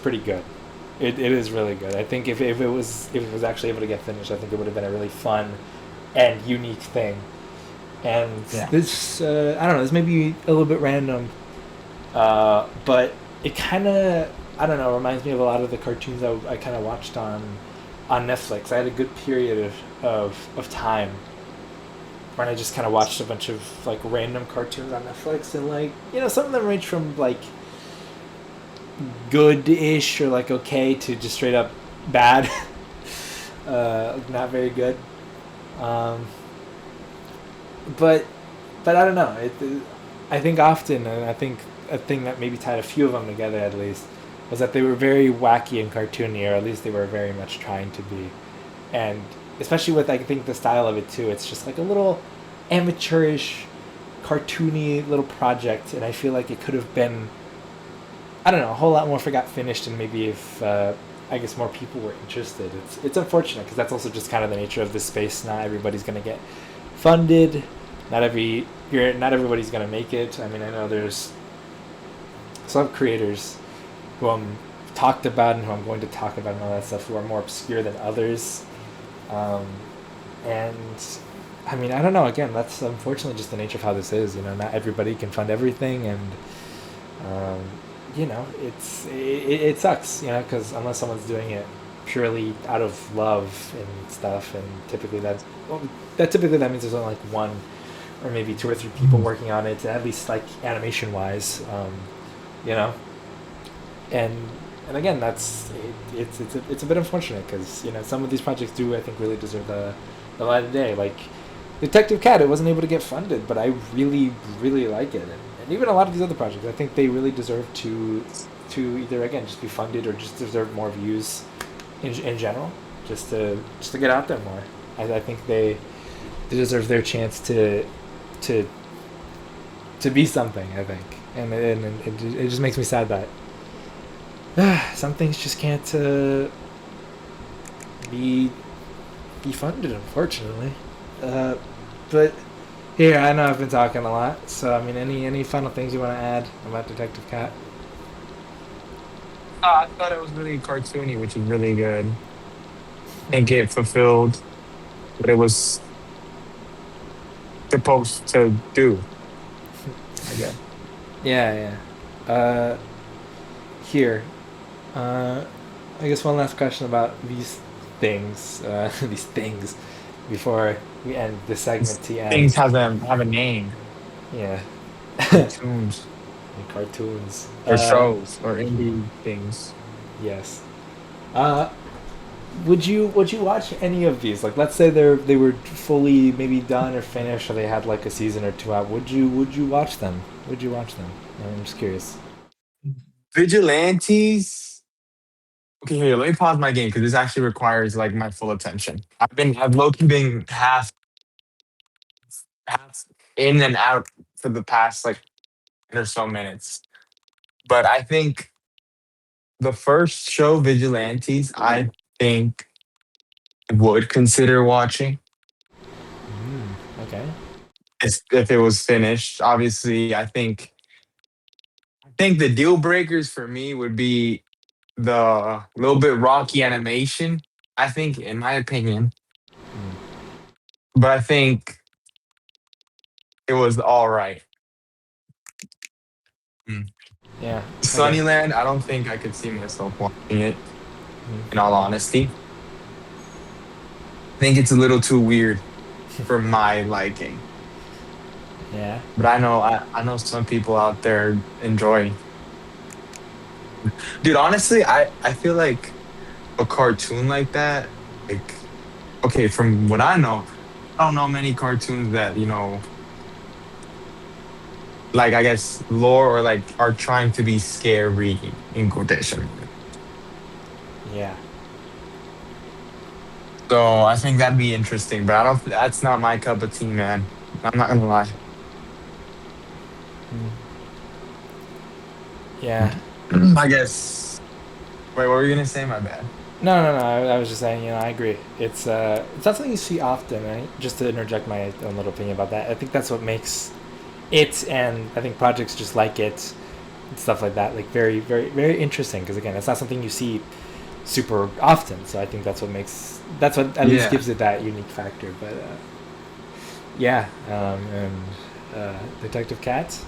pretty good. It is really good. I think if it was actually able to get finished, I think it would have been a really fun and unique thing. And Yeah. this I don't know, this may be a little bit random, but it kind of I don't know, reminds me of a lot of the cartoons I kind of watched on Netflix. I had a good period of time when I just kind of watched a bunch of like random cartoons on Netflix, and like some of them range from like good-ish or like okay to just straight up bad, not very good. Um, but I don't know. I think often, and I think a thing that maybe tied a few of them together at least was that they were very wacky and cartoony, or at least they were very much trying to be. And especially with I think the style of it too, it's just like a little amateurish, cartoony little project, and I feel like it could have been I don't know a whole lot more if it got finished, and maybe if I guess more people were interested. It's unfortunate because that's also just kind of the nature of this space. Not everybody's gonna get funded. Not everybody's gonna make it. I mean, I know there's some creators who I'm talked about and who I'm going to talk about and all that stuff who are more obscure than others. Um, and I mean, I don't know. Again, that's unfortunately just the nature of how this is. Not everybody can fund everything, and um, it sucks. Because unless someone's doing it purely out of love and stuff, and typically that means there's only like one or maybe two or three people Mhm. working on it, at least like animation wise. You know, and again, it's a bit unfortunate because some of these projects do I think really deserve the light of day. Like Detective Cat, it wasn't able to get funded, but I really really like it, and even a lot of these other projects, I think they really deserve to either again just be funded or just deserve more views in general, just to get out there more. I think they deserve their chance to to be something. I think, and it just makes me sad that some things just can't be be funded, unfortunately. Uh, but here, I know I've been talking a lot, so I mean, any final things you want to add about Detective Cat? I thought it was really cartoony, which is really good. I think it fulfilled what it was supposed to do, I guess. Yeah, yeah. Here, uh, I guess one last question about these things, these things, before we end the segment. TM. Things have a name, Yeah. cartoons And cartoons. or shows or indie things. Yes. Uh, would you watch any of these? Like, let's say they were fully maybe done or finished, or they had like a season or two out. Would you watch them? Would you watch them? I'm just curious. Vigilantes. Okay, here, let me pause my game because this actually requires like my full attention. I've low-key been half in and out for the past like 10 or so minutes. But I think the first show, Vigilantes, I think I would consider watching Okay. if it was finished. Obviously, I think the deal breakers for me would be the little bit rocky animation. I think, in my opinion, but I think it was all right. Mm. Yeah. Okay. Sunnyland, I don't think I could see myself watching it. In Mm. all honesty, I think it's a little too weird for my liking. Yeah. But I know some people out there enjoy. Dude, honestly, I feel like a cartoon like that, like okay, from what I don't know many cartoons that, like I guess lore or like are trying to be scary in quotation. Yeah. So I think that'd be interesting, but I don't. That's not my cup of tea, man. I'm not gonna lie. Mm. Yeah. I guess. Wait, what were you gonna say? My bad. No, no, no. I was just saying, I agree. It's not something you see often, right? Just to interject my own little opinion about that. I think that's what makes it, and I think projects just like it, and stuff like that, like very, very, very interesting. Because again, it's not something you see super often. So I think that's what at least Yeah, gives it that unique factor. But yeah, and Detective Cats.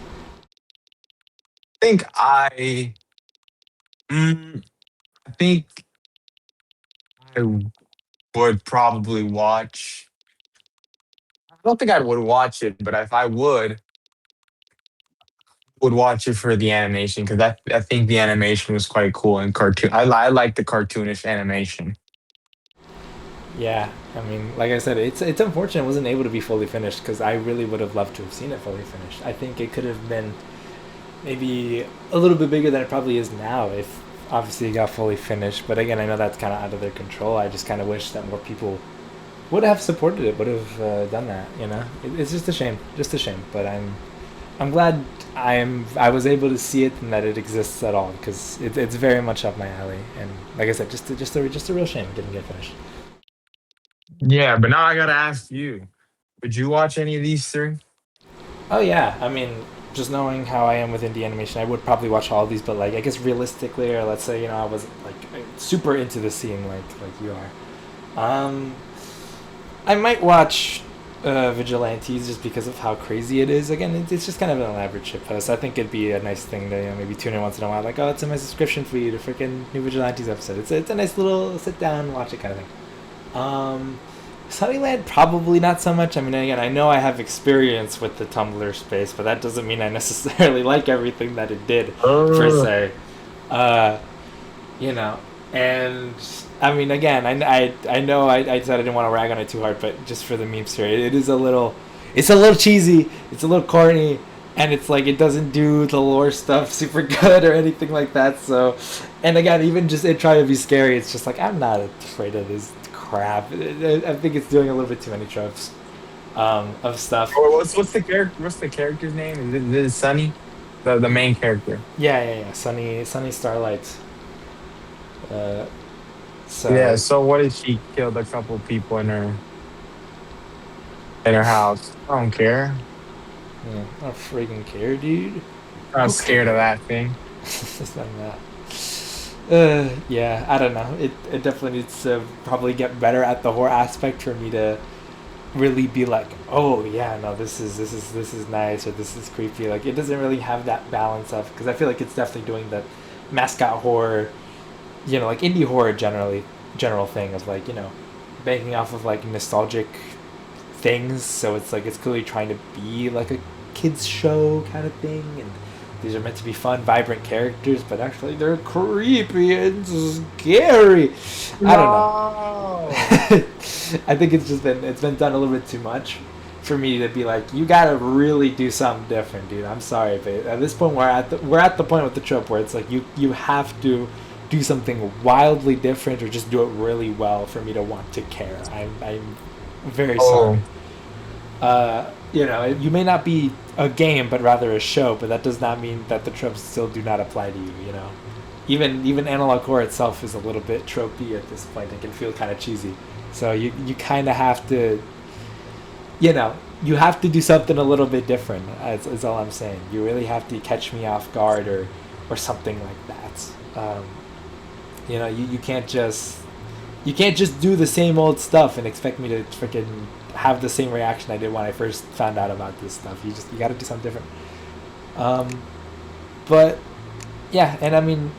I think mm, I think I would probably watch. I don't think I would watch it, but if I would watch it for the animation because I think the animation was quite cool and cartoon. I like the cartoonish animation. Yeah, I mean, like I said, it's unfortunate it wasn't able to be fully finished because I really would have loved to have seen it fully finished. I think it could have been maybe a little bit bigger than it probably is now if obviously it got fully finished. But again, I know that's kind of out of their control. I just kind of wish that more people would have supported it, would have done that. It's just a shame, just a shame. But I'm glad I was able to see it and that it exists at all because it's very much up my alley. And like I said, just a real shame it didn't get finished. Yeah, but now I gotta ask you: would you watch any of these three? Oh yeah, I mean, just knowing how I am with indie animation, I would probably watch all of these. But like, I guess realistically, or let's say I was like super into the scene, like you are. I might watch Vigilantes just because of how crazy it is. Again, it's just kind of an elaborate shit post. I think it'd be a nice thing to maybe tune in once in a while. Like, oh, it's in my subscription feed, a freaking new Vigilantes episode. It's a nice little sit down, watch it kind of thing. Sunnyland probably not so much. I mean, again, I know I have experience with the Tumblr space, but that doesn't mean I necessarily like everything that it did per Uh, se. Uh, you know, and I mean, again, I know I said I didn't want to rag on it too hard, but just for the memes here, it is it's a little cheesy, it's a little corny, and it's like it doesn't do the lore stuff super good or anything like that. So, and again, even just it trying to be scary, it's just like I'm not afraid of this crap. I think it's doing a little bit too many tropes of stuff. what's the character's name? Is it Sunny? The main character. Yeah, yeah, yeah. Sunny Starlight. Uh, Yeah. so So what if she killed a couple people in her house? I don't care. yeah, I don't freaking care, dude. I'm not Who scared of cares? that thing. It's not that. Yeah, I don't know. It definitely needs to probably get better at the horror aspect for me to really be like, oh yeah, no, this is nice or this is creepy. Like it doesn't really have that balance of because I feel like it's definitely doing the mascot horror, like indie horror general thing of like banking off of like nostalgic things. So it's like it's clearly trying to be like a kids show kind of thing, and these are meant to be fun, vibrant characters, but actually they're creepy and scary. I don't know. No. I think it's been done a little bit too much for me to be like, you gotta really do something different, dude. I'm sorry, but at this point we're at the point with the trope where it's like you have to do something wildly different or just do it really well for me to want to care. I'm very Oh, sorry. You may not be a game, but rather a show. But that does not mean that the tropes still do not apply to you. Even analog horror itself is a little bit tropey at this point. It can feel kind of cheesy. So you kind of have to, you have to do something a little bit different. Is all I'm saying. You really have to catch me off guard or something like that. You can't just do the same old stuff and expect me to freaking have the same reaction I did when I first found out about this stuff. You got to do something different. Um, but yeah, and I mean,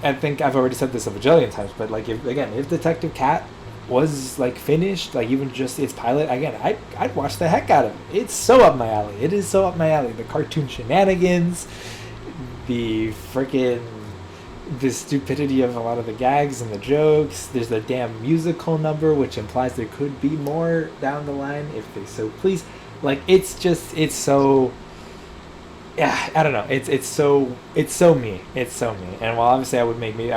I think I've already said this a bajillion times, but like if Detective Cat was like finished, like even just its pilot, again, I'd watch the heck out of it. It's so up my alley. It is so up my alley. The cartoon shenanigans, the freaking the stupidity of a lot of the gags and the jokes. There's the damn musical number, which implies there could be more down the line if they so please. Like it's so yeah, I don't know. It's so me. It's so me. And while obviously I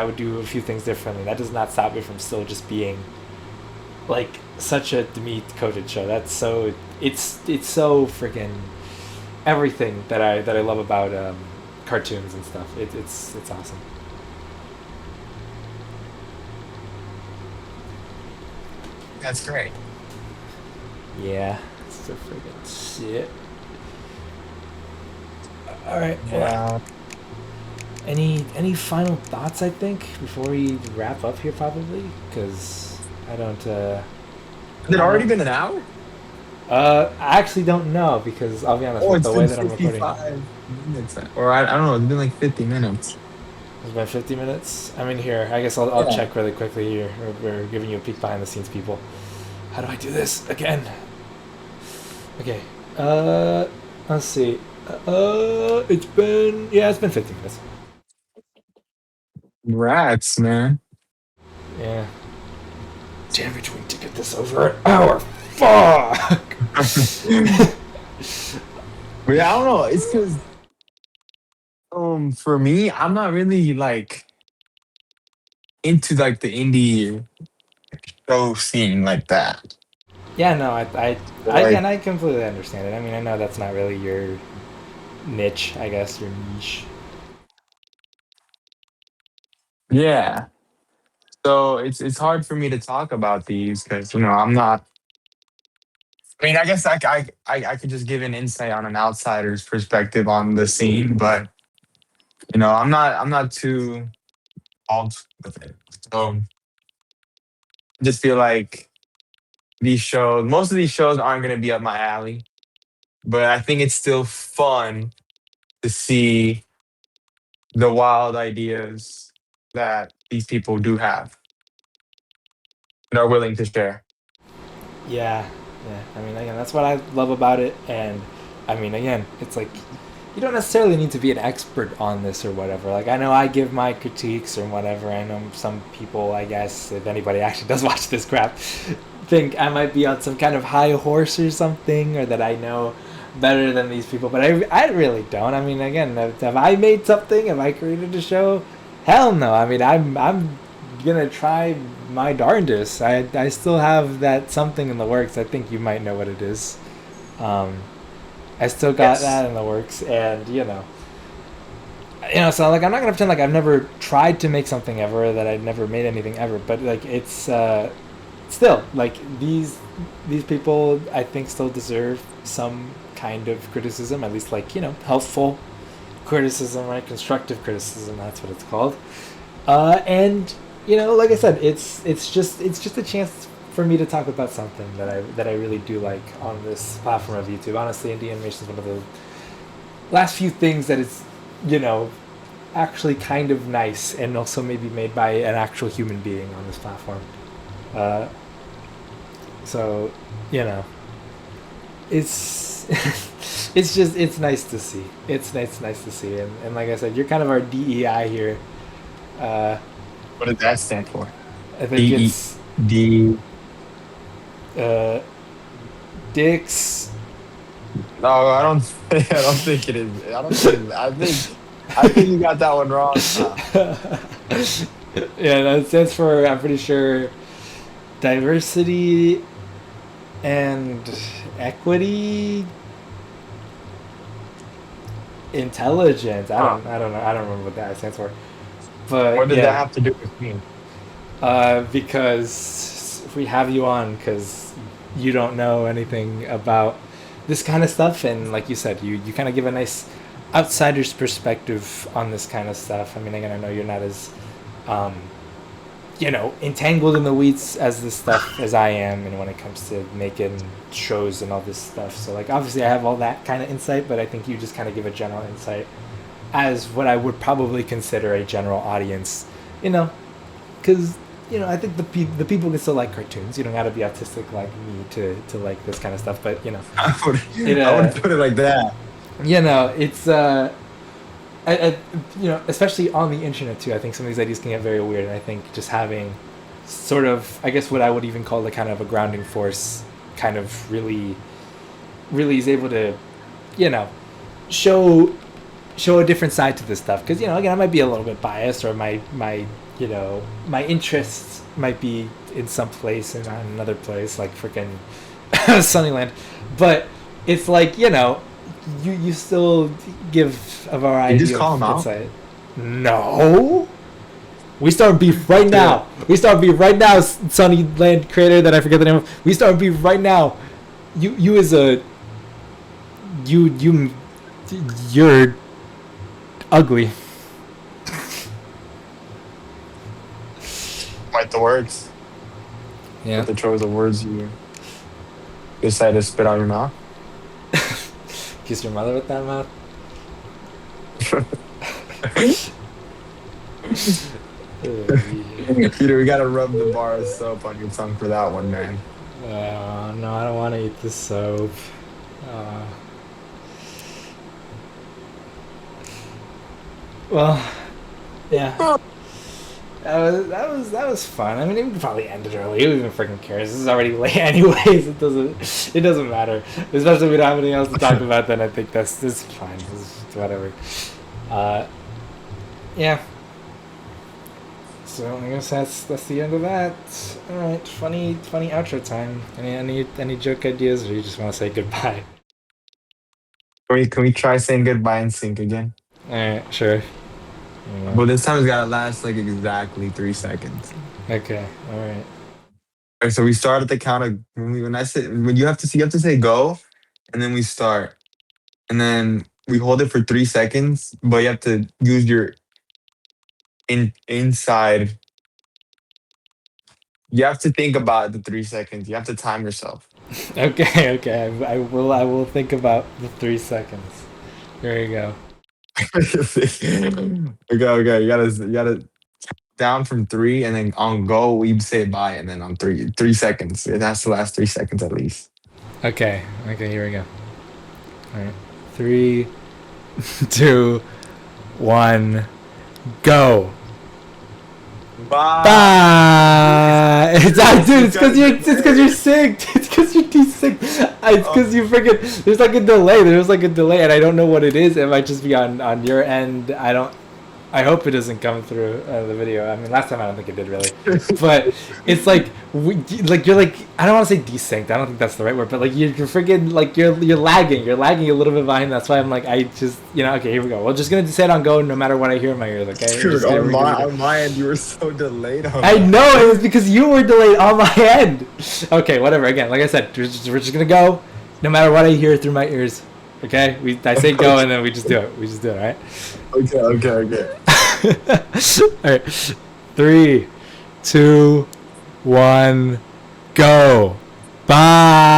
would do a few things differently. That does not stop me from still just being like such a meat coated show. That's so it's so freaking everything that I love about cartoons and stuff. It's awesome. That's great. Yeah, it's so freaking shit. All right. Well, Yeah. any final thoughts? I think before we wrap up here, probably because I don't. Has it I already don't. been an hour? I actually don't know because I'll be honest Oh, with it's the way been that I'm recording. 55 minutes. Or I don't know, it's been like 50 minutes. It's been 50 minutes. I mean, here. I guess I'll Yeah. check really quickly here. We're giving you a peek behind the scenes, people. How do I do this again? Okay. Let's see. It's been 50 minutes. Rats, man. Yeah. Damn it, we need to get this over an hour. Fuck. But yeah, I don't know. It's because for me, I'm not really like into like the indie show scene like that. Yeah, no, Like, again, I completely understand it. I mean, I know that's not really your niche, I guess, your niche. yeah. So it's hard for me to talk about these because I'm not. I mean, I guess I could just give an insight on an outsider's perspective on the scene, but I'm not too involved with it. So I just feel like most of these shows aren't going to be up my alley, but I think it's still fun to see the wild ideas that these people do have and are willing to share. Yeah, yeah. I mean, again, that's what I love about it. And I mean, again, it's like you don't necessarily need to be an expert on this or whatever. Like, I know I give my critiques or whatever. I know some people, I guess, if anybody actually does watch this crap, think I might be on some kind of high horse or something, or that I know better than these people. But I really don't. I mean, again, have I made something? Have I created a show? Hell no. I mean, I'm gonna try my darndest. I still have that something in the works. I think you might know what it is. Um, I still got Yes. that in the works, and so like I'm not gonna pretend like I've never tried to make something ever, that I've never made anything ever. But like it's still like these people I think still deserve some kind of criticism, at least like helpful criticism, right? Constructive criticism. That's what it's called. And like I said, it's just a chance for me to talk about something that I really do like on this platform of YouTube. Honestly, indie animation is one of the last few things that is, you know, actually kind of nice and also maybe made by an actual human being on this platform. Uh, so, you know, it's it's nice to see. It's nice to see, and like I said, you're kind of our DEI here. Uh, What does that stand for? I think D it's D. uh, dicks. No, I don't. I don't think it is. I don't think. I think you got that one wrong. Yeah, that stands for, I'm pretty sure, diversity and equity, intelligence. I Huh. don't. I don't know. I don't remember what that stands for. But What did that yeah, have to do with me? because we have you on because you don't know anything about this kind of stuff, and like you said, you kind of give a nice outsider's perspective on this kind of stuff. I mean, again, I know you're not as um, entangled in the weeds as this stuff as I am, and when it comes to making shows and all this stuff. So like, obviously, I have all that kind of insight, but I think you just kind of give a general insight as what I would probably consider a general audience. You know, because I think the people can still like cartoons. You don't got to be autistic like me to like this kind of stuff. But I would. it I would put it like that. it's especially on the internet too. I think some of these ideas can get very weird, and I think just having sort of, I guess, what I would even call the kind of a grounding force, kind of really, really is able to, you know, show a different side to this stuff. Because again, I might be a little bit biased, or my my interests might be in some place and not in another place, like freaking Sunnyland. But it's like you still give a variety. You just call of him out? insight. No. We start beef right now. We start beef right now, Sunnyland creator that I forget the name of. We start beef right now. You as a you're ugly. Quite the words. Yeah. The choice of words you decide to spit out your mouth. Kiss your mother with that mouth. Peter, we gotta rub the bar of soap on your tongue for that one, man. No, I don't want to eat the soap. Well, yeah. That was fun. I mean, we could probably end it early. Who even freaking cares? This is already late, anyways. It doesn't matter. Especially if we don't have anything else to talk about. Then I think this is fine. This is whatever. Yeah. So I guess that's the end of that. All right, funny outro time. Any joke ideas, or you just want to say goodbye? Can we try saying goodbye in sync again? All right, sure. Yeah. But this time it's gotta last like exactly 3 seconds. Okay. All right. Okay, so we start at the count of when I say when you have to say go, and then we start, and then we hold it for 3 seconds. But you have to use your inside. You have to think about the 3 seconds. You have to time yourself. Okay. I will think about the 3 seconds. Here you go. Okay. You gotta down from 3, and then on go we say bye, and then on 3 seconds. It has to last 3 seconds at least. Okay. Here we go. All right. 3, 2, 1, go. Bye. Dude, it's because you're sick. It's because you're too sick. It's because you freaking. There's like a delay, and I don't know what it is. It might just be on your end. I hope it doesn't come through the video. I mean, last time I don't think it did really, but it's like you're like, I don't want to say desynced. I don't think that's the right word, but like you're freaking like you're lagging. You're lagging a little bit behind. That's why I'm like, I just okay, here we go. We're just gonna say it on go no matter what I hear in my ears. Okay. Dude, on my end, you were so delayed. I know it was because you were delayed on my end. Okay, whatever. Again, like I said, we're just gonna go no matter what I hear through my ears. Okay, I say go and then we just do it. All right. Okay. All right. 3, 2, 1, go. Bye.